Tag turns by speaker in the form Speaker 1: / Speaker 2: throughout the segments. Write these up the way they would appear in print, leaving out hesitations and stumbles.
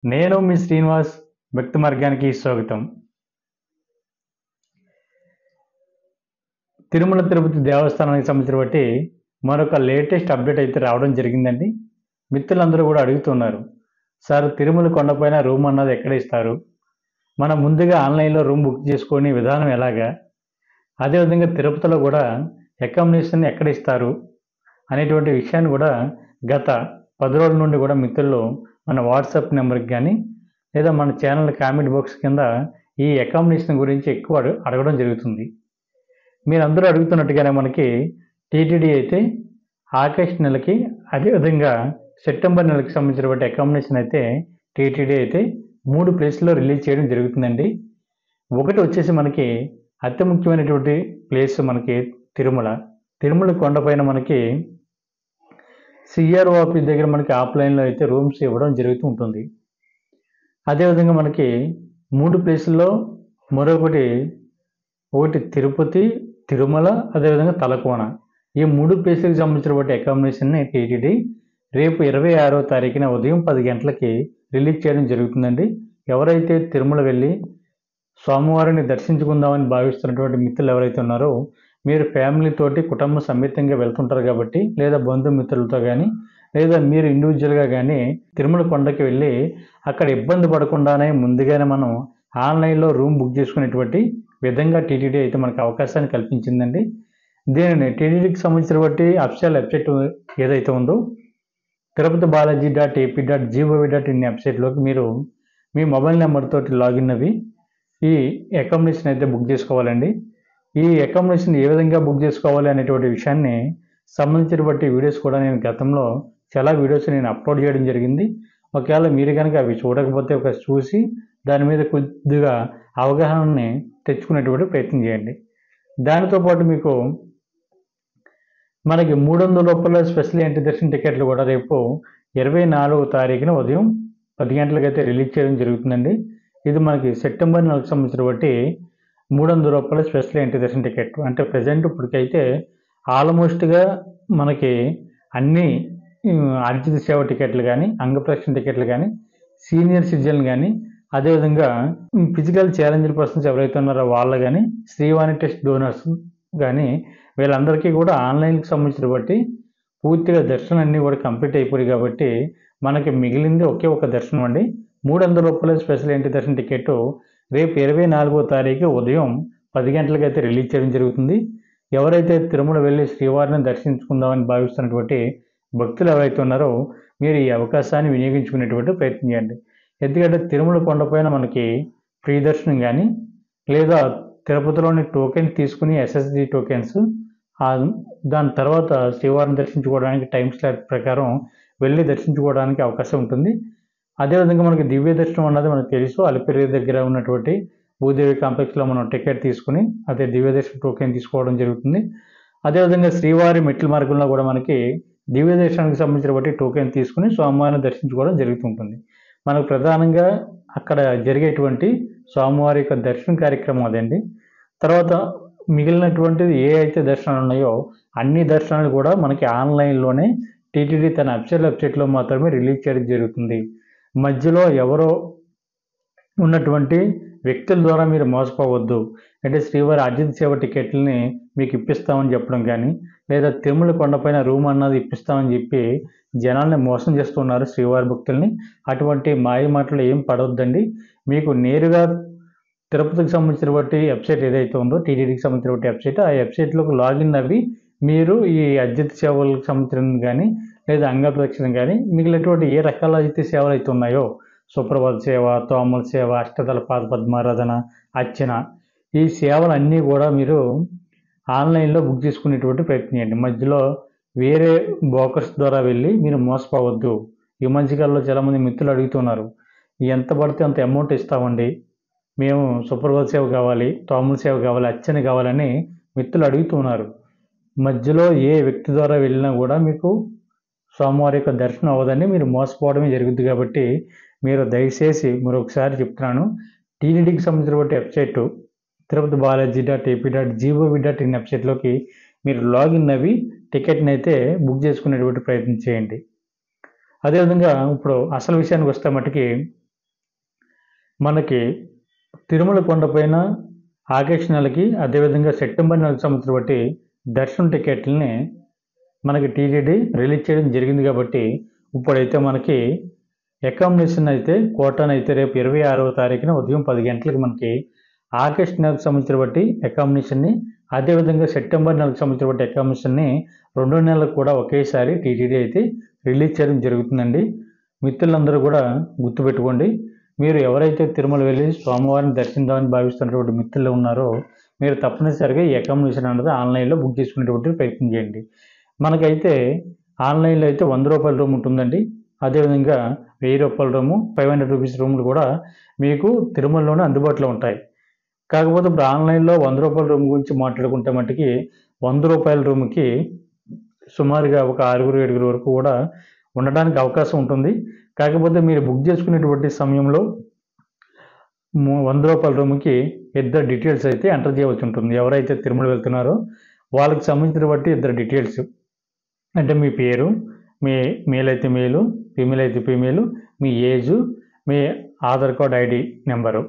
Speaker 1: నేను మీ శ్రీనివాస్ భక్తి మార్గానికి స్వాగతం. తిరుమల తిరుపతి దేవస్థానానికి సంబంధించిన బట్టి మరొక లేటెస్ట్ అప్డేట్ అయితే రావడం జరిగిందండి. మిత్రులందరూ కూడా అడుగుతున్నారు, సార్ తిరుమల కొండపైన రూమ్ అన్నది ఎక్కడ ఇస్తారు, మనం ముందుగా ఆన్లైన్లో రూమ్ బుక్ చేసుకునే విధానం ఎలాగా, అదేవిధంగా తిరుపతిలో కూడా అకామిడేషన్ ఎక్కడ ఇస్తారు అనేటువంటి విషయాన్ని కూడా గత 10 రోజుల నుండి కూడా మిత్రులు మన వాట్సాప్ నెంబర్కి కానీ లేదా మన ఛానల్ కామెంట్ బాక్స్ కింద ఈ అకామిడేషన్ గురించి ఎక్కువ అడగడం జరుగుతుంది. మీరందరూ అడుగుతున్నట్టుగానే మనకి టీటీడీ అయితే ఆగస్ట్ నెలకి, అదేవిధంగా సెప్టెంబర్ నెలకి సంబంధించినటువంటి అకామిడేషన్ అయితే టీటీడీ అయితే 3 ప్లేస్లో రిలీజ్ చేయడం జరుగుతుందండి. ఒకటి వచ్చేసి మనకి అతి ముఖ్యమైనటువంటి ప్లేస్ మనకి తిరుమల కొండపైన మనకి సిఆర్ఓ ఆఫీస్ దగ్గర మనకి ఆఫ్లైన్లో అయితే రూమ్స్ ఇవ్వడం జరుగుతూ ఉంటుంది. అదేవిధంగా మనకి 3 ప్లేసుల్లో మరొకటి తిరుపతి, తిరుమల, అదేవిధంగా తలకోన, ఈ 3 ప్లేసులకు సంబంధించినటువంటి అకామిడేషన్ని టీటీడీ రేపు 26వ తారీఖున ఉదయం 10 గంటలకి రిలీజ్ చేయడం జరుగుతుందండి. ఎవరైతే తిరుమల వెళ్ళి స్వామివారిని దర్శించుకుందామని భావిస్తున్నటువంటి మిత్రులు ఎవరైతే ఉన్నారో, మీరు ఫ్యామిలీతోటి కుటుంబ సమేతంగా వెళ్తుంటారు కాబట్టి, లేదా బంధుమిత్రులతో కానీ, లేదా మీరు ఇండివిజువల్గా కానీ తిరుమల కొండకి వెళ్ళి అక్కడ ఇబ్బంది పడకుండానే ముందుగానే మనం ఆన్లైన్లో రూమ్ బుక్ చేసుకునేటువంటి విధంగా టీటీడీ అయితే మనకు అవకాశాన్ని కల్పించిందండి. దీనిని టీటీడీకి సంబంధించినటువంటి అఫీషియల్ వెబ్సైట్ ఏదైతే ఉందో తిరుపతి బాలాజీ.ఏపీ.gov.in వెబ్సైట్లోకి మీరు మీ మొబైల్ నెంబర్ తోటి లాగిన్ అవి ఈ అకామిడేషన్ అయితే బుక్ చేసుకోవాలండి. ఈ అకామిడేషన్ ఏ విధంగా బుక్ చేసుకోవాలి అనేటువంటి విషయాన్ని సంబంధించినటువంటి వీడియోస్ కూడా నేను గతంలో చాలా వీడియోస్ నేను అప్లోడ్ చేయడం జరిగింది. ఒకవేళ మీరు కనుక అవి చూడకపోతే ఒక చూసి దాని మీద కొద్దిగా అవగాహనని తెచ్చుకునేటువంటి ప్రయత్నం చేయండి. దానితో పాటు మీకు మనకి 300 రూపాయల స్పెషల్ ఎంట్రీ దర్శన టికెట్లు కూడా రేపు 24వ తారీఖున ఉదయం 10 గంటలకైతే రిలీజ్ చేయడం జరుగుతుందండి. ఇది మనకి సెప్టెంబర్ నెలకు సంబంధించిన బట్టి 300 రూపాయల స్పెషల్ ఎంట్రీ దర్శన టికెట్. అంటే ప్రజెంట్ ఇప్పటికైతే ఆల్మోస్ట్గా మనకి అన్ని అర్జిత సేవ టికెట్లు కానీ, అంగప్రదక్షిణ టికెట్లు కానీ, సీనియర్ సిటిజన్ కానీ, అదేవిధంగా ఫిజికల్ ఛాలెంజ్డ్ పర్సన్స్ ఎవరైతే ఉన్నారో వాళ్ళు కానీ, శ్రీవాణి టెస్ట్ డోనర్స్ కానీ వీళ్ళందరికీ కూడా ఆన్లైన్కి సంబంధించిన బట్టి పూర్తిగా దర్శనం అన్నీ కూడా కంప్లీట్ అయిపోయి కాబట్టి మనకి మిగిలింది ఒకే ఒక దర్శనం అండి. 300 రూపాయల స్పెషల్ ఎంట్రీ దర్శన టికెట్ రేపు 24వ తారీఖు ఉదయం 10 గంటలకైతే రిలీజ్ చేయడం జరుగుతుంది. ఎవరైతే తిరుమల వెళ్ళి శ్రీవారిని దర్శించుకుందామని భావిస్తున్నటువంటి భక్తులు ఎవరైతే ఉన్నారో మీరు ఈ అవకాశాన్ని వినియోగించుకునేటువంటి ప్రయత్నం చేయండి. ఎందుకంటే తిరుమల కొండపైన మనకి ఫ్రీ దర్శనం కానీ, లేదా తిరుపతిలోని టోకెన్ తీసుకుని ఎస్ఎస్డి టోకెన్స్, దాని తర్వాత శ్రీవారిని దర్శించుకోవడానికి టైం స్లాట్ ప్రకారం వెళ్ళి దర్శించుకోవడానికి అవకాశం ఉంటుంది. అదేవిధంగా మనకి దివ్య దర్శనం అన్నది మనకు తెలుసు, అలిపిరి దగ్గర ఉన్నటువంటి భూదేవి కాంప్లెక్స్లో మనం టికెట్ తీసుకుని అదే దివ్య దర్శన టోకెన్ తీసుకోవడం జరుగుతుంది. అదేవిధంగా శ్రీవారి మెట్ల మార్గంలో కూడా మనకి దివ్య దర్శనానికి సంబంధించిన టోకెన్ తీసుకుని స్వామివారిని దర్శించుకోవడం జరుగుతుంటుంది. మనకు ప్రధానంగా అక్కడ జరిగేటువంటి స్వామివారి యొక్క దర్శన కార్యక్రమం అదండి. తర్వాత మిగిలినటువంటిది ఏ అయితే దర్శనాలు ఉన్నాయో అన్ని దర్శనాలు కూడా మనకి ఆన్లైన్లోనే టీటీడీ తన అఫీషియల్ వెబ్సైట్లో మాత్రమే రిలీజ్ చేయడం జరుగుతుంది. మధ్యలో ఎవరో ఉన్నటువంటి వ్యక్తుల ద్వారా మీరు మోసపోవద్దు. అంటే శ్రీవారి అర్జిత సేవ టికెట్లని మీకు ఇప్పిస్తామని చెప్పడం కానీ, లేదా తిరుమల కొండపైన రూమ్ అన్నది ఇప్పిస్తామని చెప్పి జనాల్ని మోసం చేస్తున్నారు శ్రీవారి భక్తుల్ని. అటువంటి మాయ మాటలు ఏం పడవద్దండి. మీకు నేరుగా తిరుపతికి సంబంధించినటువంటి వెబ్సైట్ ఏదైతే ఉందో టీటీడీకి సంబంధించినటువంటి వెబ్సైట్, ఆ వెబ్సైట్లోకి లాగిన్ అవి మీరు ఈ అర్జిత సేవలకు సంబంధించిన కానీ, లేదా అంగప్రదక్షిణ కానీ, మిగిలినటువంటి ఏ రకాల అయితే సేవలు అయితే ఉన్నాయో సుప్రభాత సేవ, తోమల సేవ, అష్టదళ పాద పద్మారాధన, అర్చన, ఈ సేవలన్నీ కూడా మీరు ఆన్లైన్లో బుక్ చేసుకునేటువంటి ప్రయత్నం చేయండి. మధ్యలో వేరే బ్రోకర్స్ ద్వారా వెళ్ళి మీరు మోసపోవద్దు. ఈ మధ్యకాలంలో చాలామంది మిత్రులు అడుగుతున్నారు, ఎంత పడితే అంత అమౌంట్ ఇస్తామండి, మేము సుప్రభాత సేవ కావాలి, తోమల సేవ కావాలి, అర్చన కావాలని మిత్రులు అడుగుతున్నారు. మధ్యలో ఏ వ్యక్తి ద్వారా వెళ్ళినా కూడా మీకు స్వామివారి యొక్క దర్శనం అవ్వదని, మీరు మోసపోవడమే జరుగుతుంది. కాబట్టి మీరు దయచేసి మరొకసారి చెప్తున్నాను, టీటీడీకి సంబంధించినటువంటి వెబ్సైట్ తిరుపతి బాలాజీ.ఏపీ.gov.in వెబ్సైట్లోకి మీరు లాగిన్ అవి టికెట్ని అయితే బుక్ చేసుకునేటువంటి ప్రయత్నం చేయండి. అదేవిధంగా ఇప్పుడు అసలు విషయానికి వస్తే మట్టుకి మనకి తిరుమల కొండపైన ఆగస్టు నెలకి, అదేవిధంగా సెప్టెంబర్ నెలకు సంబంధించిన బట్టి దర్శనం టికెట్లని మనకి టీటీడీ రిలీజ్ చేయడం జరిగింది. కాబట్టి ఇప్పుడైతే మనకి అకామిడేషన్ అయితే కోటాను అయితే రేపు 26వ తారీఖున ఉదయం 10 గంటలకు మనకి ఆగస్టు నెలకు సంబంధించిన బట్టి అకామిడేషన్ని, అదేవిధంగా సెప్టెంబర్ నెలకు సంబంధించిన బట్టి అకామిడేషన్ని 2 నెలలకు కూడా ఒకేసారి టీటీడీ అయితే రిలీజ్ చేయడం జరుగుతుందండి. మిత్రులందరూ కూడా గుర్తుపెట్టుకోండి. మీరు ఎవరైతే తిరుమల వెళ్ళి స్వామివారిని దర్శిందామని భావిస్తున్నటువంటి మిత్రులు ఉన్నారో మీరు తప్పనిసరిగా ఈ అకామిడేషన్ అన్నది ఆన్లైన్లో బుక్ చేసుకునేటువంటి ప్రయత్నం చేయండి. మనకైతే ఆన్లైన్లో అయితే 100 రూపాయల రూమ్ ఉంటుందండి. అదేవిధంగా 1000 రూపాయల రూము, 500 రూపీస్ రూములు కూడా మీకు తిరుమలలోనే అందుబాటులో ఉంటాయి. కాకపోతే ఇప్పుడు ఆన్లైన్లో 100 రూపాయల రూమ్ గురించి మాట్లాడుకుంటే మట్టుకి 100 రూపాయల రూమ్కి సుమారుగా ఒక 6-7 వరకు కూడా ఉండడానికి అవకాశం ఉంటుంది. కాకపోతే మీరు బుక్ చేసుకునేటువంటి సమయంలో 100 రూపాయల రూమ్కి ఇద్దరు డీటెయిల్స్ అయితే ఎంటర్ చేయవలసి ఉంటుంది. ఎవరైతే తిరుమల వెళ్తున్నారో వాళ్ళకి సంబంధించిన బట్టి ఇద్దరు డీటెయిల్స్, అంటే మీ పేరు, మీ మేల్ అయితే మేలు, ఫీమేల్ అయితే ఫీమేలు, మీ ఏజు, మీ ఆధార్ కార్డ్ ఐడి నెంబరు,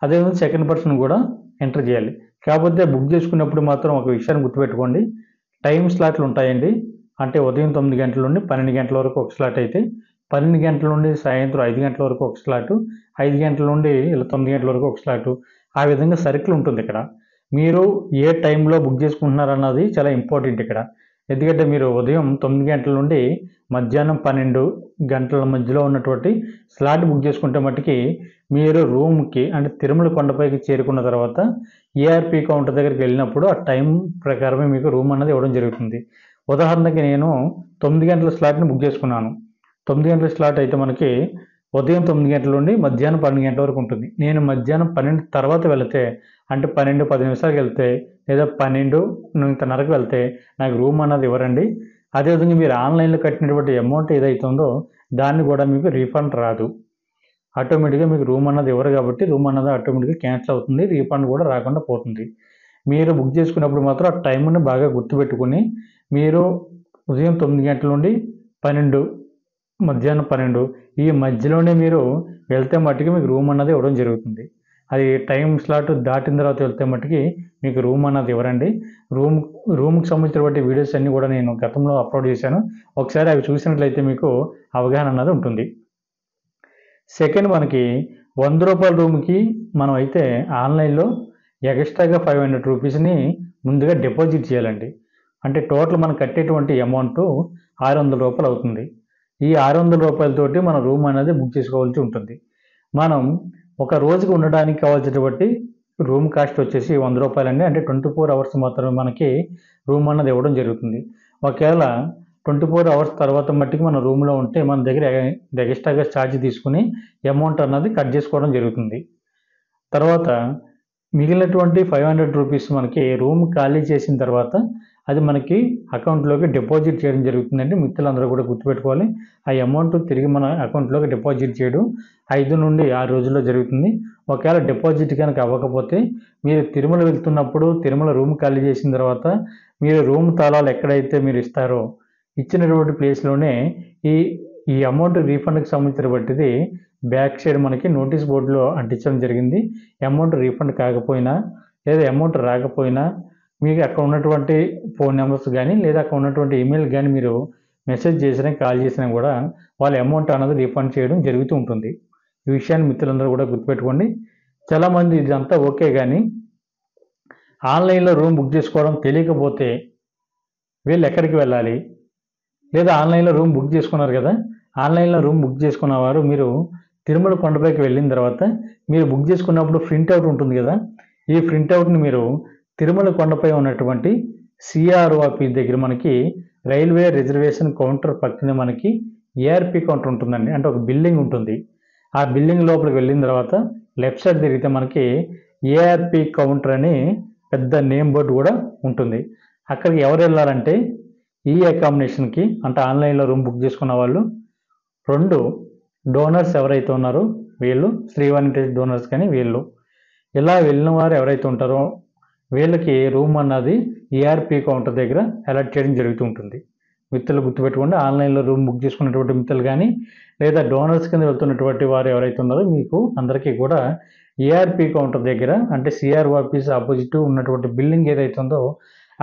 Speaker 1: అదేవిధంగా సెకండ్ పర్సన్ కూడా ఎంటర్ చేయాలి. కాకపోతే బుక్ చేసుకున్నప్పుడు మాత్రం ఒక విషయాన్ని గుర్తుపెట్టుకోండి, టైం స్లాట్లు ఉంటాయండి. అంటే ఉదయం 9 గంటల నుండి 12 గంటల వరకు ఒక స్లాట్ అయితే, 12 గంటల నుండి సాయంత్రం 5 గంటల వరకు ఒక స్లాటు, 5 గంటల నుండి ఇలా 9 గంటల వరకు ఒక స్లాటు, ఆ విధంగా సర్కిల్ ఉంటుంది. ఇక్కడ మీరు ఏ టైంలో బుక్ చేసుకుంటున్నారన్నది చాలా ఇంపార్టెంట్ ఇక్కడ. ఎందుకంటే మీరు ఉదయం 9 గంటల నుండి మధ్యాహ్నం 12 గంటల మధ్యలో ఉన్నటువంటి స్లాట్ బుక్ చేసుకుంటే మట్టుకి మీరు రూమ్కి, అంటే తిరుమల కొండపైకి చేరుకున్న తర్వాత ఏఆర్పి కౌంటర్ దగ్గరికి వెళ్ళినప్పుడు ఆ టైం ప్రకారమే మీకు రూమ్ అన్నది ఇవ్వడం జరుగుతుంది. ఉదాహరణకి నేను 9 గంటల స్లాట్ని బుక్ చేసుకున్నాను. 9 గంటల స్లాట్ అయితే మనకి ఉదయం 9 గంటల నుండి మధ్యాహ్నం 12 గంటల వరకు ఉంటుంది. నేను మధ్యాహ్నం 12 తర్వాత వెళితే, అంటే 12:10 నిమిషాలకు వెళ్తే, లేదా 12:30కు వెళ్తే నాకు రూమ్ అన్నది ఇవ్వరండి. అదేవిధంగా మీరు ఆన్లైన్లో కట్టినటువంటి అమౌంట్ ఏదైతే ఉందో దాన్ని కూడా మీకు రీఫండ్ రాదు. ఆటోమేటిక్గా మీకు రూమ్ అన్నది ఇవ్వరు కాబట్టి రూమ్ అన్నది ఆటోమేటిక్గా క్యాన్సిల్ అవుతుంది, రీఫండ్ కూడా రాకుండా పోతుంది. మీరు బుక్ చేసుకున్నప్పుడు మాత్రం ఆ టైంని బాగా గుర్తుపెట్టుకుని మీరు ఉదయం 9 గంటల నుండి 12, మధ్యాహ్నం 12 ఈ మధ్యలోనే మీరు వెళ్తే మట్టుకి మీకు రూమ్ అన్నది ఇవ్వడం జరుగుతుంది. అది టైం స్లాట్ దాటిన తర్వాత వెళ్తే మట్టుకి మీకు రూమ్ అన్నది ఇవ్వరండి. రూమ్కి సంబంధించినటువంటి వీడియోస్ అన్నీ కూడా నేను గతంలో అప్లోడ్ చేశాను. ఒకసారి అవి చూసినట్లయితే మీకు అవగాహన అన్నది ఉంటుంది. సెకండ్, మనకి 100 రూపాయల రూమ్కి మనం అయితే ఆన్లైన్లో ఎక్స్ట్రాగా 500 రూపీస్ని ముందుగా డిపాజిట్ చేయాలండి. అంటే టోటల్ మనం కట్టేటువంటి అమౌంట్ 600 రూపాయలు అవుతుంది. ఈ 600 రూపాయలతోటి మన రూమ్ అనేది బుక్ చేసుకోవాల్సి ఉంటుంది. మనం ఒక రోజుకి ఉండడానికి కావాల్సినటువంటి రూమ్ కాస్ట్ వచ్చేసి 100 రూపాయలండి. అంటే 24 అవర్స్ మాత్రమే మనకి రూమ్ అన్నది ఇవ్వడం జరుగుతుంది. ఒకవేళ 24 అవర్స్ తర్వాత మట్టికి మన రూమ్లో ఉంటే మన దగ్గర ఎక్స్ట్రాగా ఛార్జ్ తీసుకుని అమౌంట్ అన్నది కట్ చేసుకోవడం జరుగుతుంది. తర్వాత మిగిలినటువంటి 500 రూపీస్ మనకి రూమ్ ఖాళీ చేసిన తర్వాత అది మనకి అకౌంట్లోకి డిపాజిట్ చేయడం జరుగుతుందండి. మిత్రులందరూ కూడా గుర్తుపెట్టుకోవాలి. ఆ అమౌంట్ తిరిగి మన అకౌంట్లోకి డిపాజిట్ చేయడం 5 నుండి 6 రోజుల్లో జరుగుతుంది. ఒకవేళ డిపాజిట్ కనుక అవ్వకపోతే మీరు తిరుమల వెళ్తున్నప్పుడు తిరుమల రూమ్ ఖాళీ చేసిన తర్వాత మీరు రూమ్ తాళాలు ఎక్కడైతే మీరు ఇస్తారో ఇచ్చినటువంటి ప్లేస్లోనే ఈ అమౌంట్ రీఫండ్కి సంబంధించినటువంటిది బ్యాక్ సైడ్ మనకి నోటీస్ బోర్డులో అంటించడం జరిగింది. అమౌంట్ రీఫండ్ కాకపోయినా లేదా అమౌంట్ రాకపోయినా మీకు అక్కడ ఉన్నటువంటి ఫోన్ నెంబర్స్ కానీ లేదా అక్కడ ఉన్నటువంటి ఈమెయిల్ కానీ మీరు మెసేజ్ చేసినా కాల్ చేసినా కూడా వాళ్ళ అమౌంట్ అన్నది రీఫండ్ చేయడం జరుగుతూ ఉంటుంది. ఈ విషయాన్ని మిత్రులందరూ కూడా గుర్తుపెట్టుకోండి. చాలామంది ఇదంతా ఓకే, కానీ ఆన్లైన్లో రూమ్ బుక్ చేసుకోవడం తెలియకపోతే వీళ్ళు ఎక్కడికి వెళ్ళాలి, లేదా ఆన్లైన్లో రూమ్ బుక్ చేసుకున్నారు కదా, ఆన్లైన్లో రూమ్ బుక్ చేసుకున్న వారు మీరు తిరుమల కొండపైకి వెళ్ళిన తర్వాత మీరు బుక్ చేసుకున్నప్పుడు ప్రింట్అవుట్ ఉంటుంది కదా, ఈ ప్రింట్అవుట్ని మీరు తిరుమల కొండపై ఉన్నటువంటి సిఆర్ఓ ఆఫీస్ దగ్గర మనకి రైల్వే రిజర్వేషన్ కౌంటర్ పక్కనే మనకి ఏఆర్పి కౌంటర్ ఉంటుందండి. అంటే ఒక బిల్డింగ్ ఉంటుంది. ఆ బిల్డింగ్ లోపలికి వెళ్ళిన తర్వాత లెఫ్ట్ సైడ్ తిరిగితే మనకి ఏఆర్పి కౌంటర్ అని పెద్ద నేమ్ బోర్డు కూడా ఉంటుంది. అక్కడికి ఎవరు వెళ్ళాలంటే ఈ అకామిడేషన్కి, అంటే ఆన్లైన్లో రూమ్ బుక్ చేసుకున్న వాళ్ళు, 2 డోనర్స్ ఎవరైతే ఉన్నారో వీళ్ళు, శ్రీవాణి టెస్ట్ డోనర్స్ కానీ వీళ్ళు, ఇలా వెళ్ళిన వారు ఎవరైతే ఉంటారో వీళ్ళకి రూమ్ అన్నది ఏఆర్పి కౌంటర్ దగ్గర అలాట్ చేయడం జరుగుతూ ఉంటుంది. మిత్రులు గుర్తుపెట్టుకోండి. ఆన్లైన్లో రూమ్ బుక్ చేసుకున్నటువంటి మిత్రులు కానీ లేదా డోనర్స్ కింద వెళ్తున్నటువంటి వారు ఎవరైతే ఉన్నారో మీకు అందరికీ కూడా ఏఆర్పి కౌంటర్ దగ్గర, అంటే సిఆర్ ఆఫీస్ ఆపోజిట్ ఉన్నటువంటి బిల్డింగ్ ఏదైతే ఉందో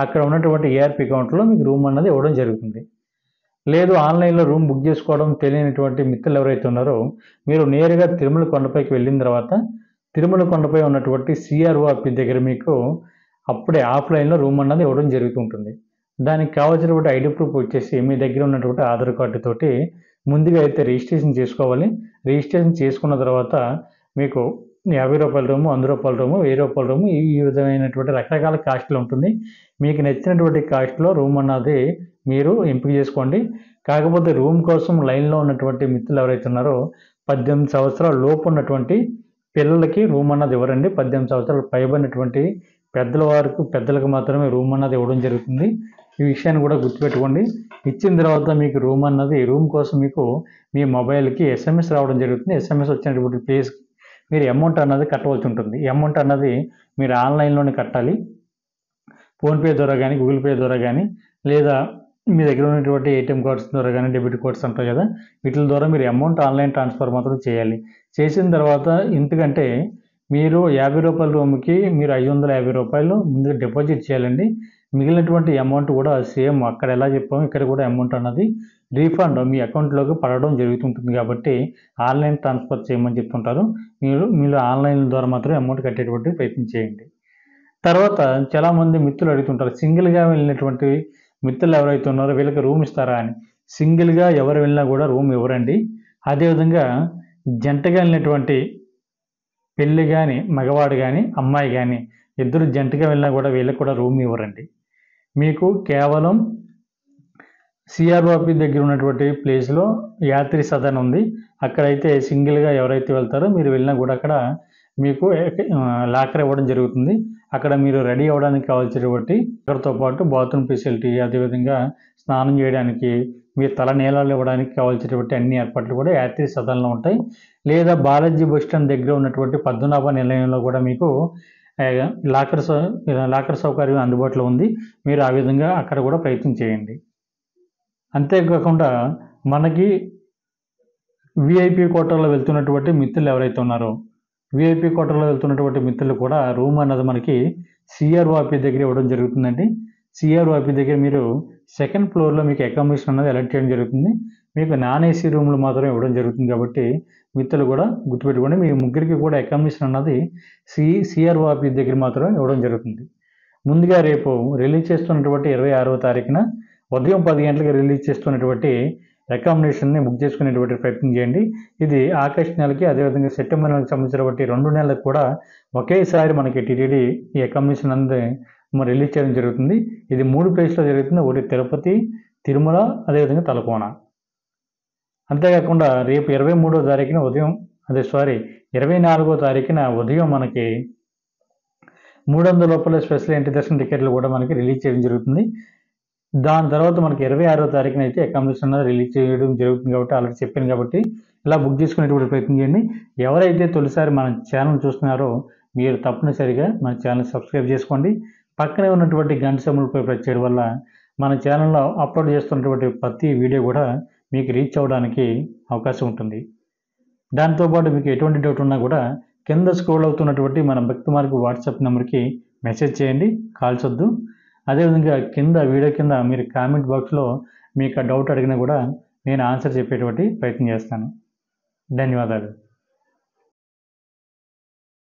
Speaker 1: అక్కడ ఉన్నటువంటి ఏఆర్పి కౌంటర్లో మీకు రూమ్ అన్నది ఇవ్వడం జరుగుతుంది. లేదు ఆన్లైన్లో రూమ్ బుక్ చేసుకోవడం తెలియనటువంటి మిత్రులు ఎవరైతే ఉన్నారో మీరు నేరుగా తిరుమల కొండపైకి వెళ్ళిన తర్వాత తిరుమల కొండపై ఉన్నటువంటి సిఆర్ఓ ఆఫీస్ దగ్గర మీకు అప్పుడే ఆఫ్లైన్లో రూమ్ అన్నది ఇవ్వడం జరుగుతుంటుంది. దానికి కావాల్సినటువంటి ఐడి ప్రూఫ్ వచ్చేసి మీ దగ్గర ఉన్నటువంటి ఆధార్ కార్డు తోటి ముందుగా అయితే రిజిస్ట్రేషన్ చేసుకోవాలి. రిజిస్ట్రేషన్ చేసుకున్న తర్వాత మీకు రూ. 50 రూము, రూ. 100 రూము, రూ. 1000 రూము ఈ విధమైనటువంటి రకరకాల కాస్ట్లు ఉంటుంది. మీకు నచ్చినటువంటి కాస్ట్లో రూమ్ అన్నది మీరు ఎంపిక చేసుకోండి. కాకపోతే రూమ్ కోసం లైన్లో ఉన్నటువంటి మిత్రులు ఎవరైతే ఉన్నారో 18 సంవత్సరాల లోపు ఉన్నటువంటి పిల్లలకి రూమ్ అన్నది ఇవ్వరండి. 18 సంవత్సరాలు పైబడినటువంటి పెద్దలకు మాత్రమే రూమ్ అన్నది ఇవ్వడం జరుగుతుంది. ఈ విషయాన్ని కూడా గుర్తుపెట్టుకోండి. ఇచ్చిన తర్వాత మీకు రూమ్ కోసం మీకు మీ మొబైల్కి SMS రావడం జరుగుతుంది. SMS వచ్చినటువంటి ప్లేస్ మీరు అమౌంట్ అన్నది కట్టవలసి ఉంటుంది. ఈ అమౌంట్ అన్నది మీరు ఆన్లైన్లోనే కట్టాలి. ఫోన్పే ద్వారా కానీ, గూగుల్ పే ద్వారా కానీ, లేదా మీ దగ్గర ఉన్నటువంటి ఏటీఎం కార్డ్స్ ద్వారా కానీ, డెబిట్ కార్డ్స్ అంటారు కదా, వీటి ద్వారా మీరు అమౌంట్ ఆన్లైన్ ట్రాన్స్ఫర్ మాత్రం చేయాలి. చేసిన తర్వాత ఎందుకంటే మీరు రూ. 50 రూమ్కి మీరు రూ. 550 ముందుగా డిపాజిట్ చేయాలండి. మిగిలినటువంటి అమౌంట్ కూడా సేమ్ అక్కడ ఎలా చెప్పామో ఇక్కడ కూడా అమౌంట్ అన్నది రీఫండ్ మీ అకౌంట్లోకి పడడం జరుగుతుంటుంది. కాబట్టి ఆన్లైన్ ట్రాన్స్ఫర్ చేయమని చెప్తుంటారు. మీరు ఆన్లైన్ ద్వారా మాత్రం అమౌంట్ కట్టేటువంటి ప్రయత్నం చేయండి. తర్వాత చాలామంది మిత్రులు అడుగుతుంటారు, సింగిల్గా వెళ్ళినటువంటి మిత్రులు ఎవరైతే ఉన్నారో వీళ్ళకి రూమ్ ఇస్తారా అని. సింగిల్గా ఎవరు వెళ్ళినా కూడా రూమ్ ఇవ్వరండి. అదేవిధంగా జంటగా వెళ్ళినటువంటి పెళ్ళి కానీ, మగవాడు కానీ, అమ్మాయి కానీ ఇద్దరు జంటగా వెళ్ళినా కూడా వీళ్ళకి కూడా రూమ్ ఇవ్వరండి. మీకు కేవలం సిఆర్ఓ ఆఫీస్ దగ్గర ఉన్నటువంటి ప్లేస్లో యాత్రి సదన్ ఉంది. అక్కడైతే సింగిల్గా ఎవరైతే వెళ్తారో మీరు వెళ్ళినా కూడా అక్కడ మీకు లాకర్ ఇవ్వడం జరుగుతుంది. అక్కడ మీరు రెడీ అవ్వడానికి కావాల్సినటువంటి అక్కడితో పాటు బాత్రూమ్ ఫెసిలిటీ, అదేవిధంగా స్నానం చేయడానికి, మీ తల నీళ్ళలు ఇవ్వడానికి కావాల్సినటువంటి అన్ని ఏర్పాట్లు కూడా యాత్రి సదన్లో ఉంటాయి. లేదా బాలాజీ బస్ స్టాండ్ దగ్గర ఉన్నటువంటి పద్మనాభ నిలయంలో కూడా మీకు లాకర్ సౌకర్యం అందుబాటులో ఉంది. మీరు ఆ విధంగా అక్కడ కూడా ప్రయత్నం చేయండి. అంతేకాకుండా మనకి విఐపి కోటాలో వెళ్తున్నటువంటి మిత్రులు ఎవరైతే ఉన్నారో విఐపి కోటాలో వెళ్తున్నటువంటి మిత్రులు కూడా రూమ్ అన్నది మనకి సిఆర్ఓ ఆఫీస్ దగ్గర ఇవ్వడం జరుగుతుందండి. సిఆర్ఓ ఆఫీస్ దగ్గర మీరు సెకండ్ ఫ్లోర్లో మీకు అకామిడేషన్ అన్నది అలాట్ చేయడం జరుగుతుంది. మీకు నాన్ ఏసీ రూమ్లు మాత్రమే ఇవ్వడం జరుగుతుంది. కాబట్టి మిత్రులు కూడా గుర్తుపెట్టుకోండి, మీ ముగ్గురికి కూడా అకామిడేషన్ అన్నది సిఆర్ఓ ఆఫీస్ దగ్గర మాత్రమే ఇవ్వడం జరుగుతుంది. ముందుగా రేపు రిలీజ్ చేస్తున్నటువంటి 26వ తారీఖున ఉదయం 10 గంటలకు రిలీజ్ చేస్తున్నటువంటి అకామిడేషన్ని బుక్ చేసుకునేటువంటి ప్రయత్నం చేయండి. ఇది ఆగస్టు నెలకి, అదేవిధంగా సెప్టెంబర్ నెలకు సంబంధించినటువంటి 2 నెలలకు కూడా ఒకేసారి మనకి టీటీడీ ఈ అకామిడేషన్ అనేది రిలీజ్ చేయడం జరుగుతుంది. ఇది 3 ప్లేస్లో జరుగుతుంది. ఒకటి తిరుపతి, తిరుమల, అదేవిధంగా తలకోన. అంతేకాకుండా రేపు 23వ తారీఖున ఉదయం 24వ తారీఖున ఉదయం మనకి 300 రూపాయల స్పెషల్ ఎంట్రీ దర్శన టికెట్లు కూడా మనకి రిలీజ్ చేయడం జరుగుతుంది. దాని తర్వాత మనకి 26వ తారీఖున అయితే అకామిడేషన్ అనేది రిలీజ్ చేయడం జరుగుతుంది. కాబట్టి ఆల్రెడీ చెప్పాను కాబట్టి ఇలా బుక్ చేసుకునేటువంటి ప్రయత్నం చేయండి. ఎవరైతే తొలిసారి మన ఛానల్ చూస్తున్నారో మీరు తప్పనిసరిగా మన ఛానల్ సబ్స్క్రైబ్ చేసుకోండి. పక్కనే ఉన్నటువంటి గంట సింబల్పై ప్రెస్ చేయడం వల్ల మన ఛానల్లో అప్లోడ్ చేస్తున్నటువంటి ప్రతి వీడియో కూడా మీకు రీచ్ అవ్వడానికి అవకాశం ఉంటుంది. దాంతోపాటు మీకు ఎటువంటి డౌట్ ఉన్నా కూడా కింద స్క్రోల్ అవుతున్నటువంటి మన భక్తి మార్గ వాట్సాప్ నెంబర్కి మెసేజ్ చేయండి, కాల్స్ వద్దు. అదేవిధంగా వీడియో కింద మీరు కామెంట్ బాక్స్లో మీకు డౌట్ అడిగినా కూడా నేను ఆన్సర్ చెప్పేటువంటి ప్రయత్నం చేస్తాను. ధన్యవాదాలు.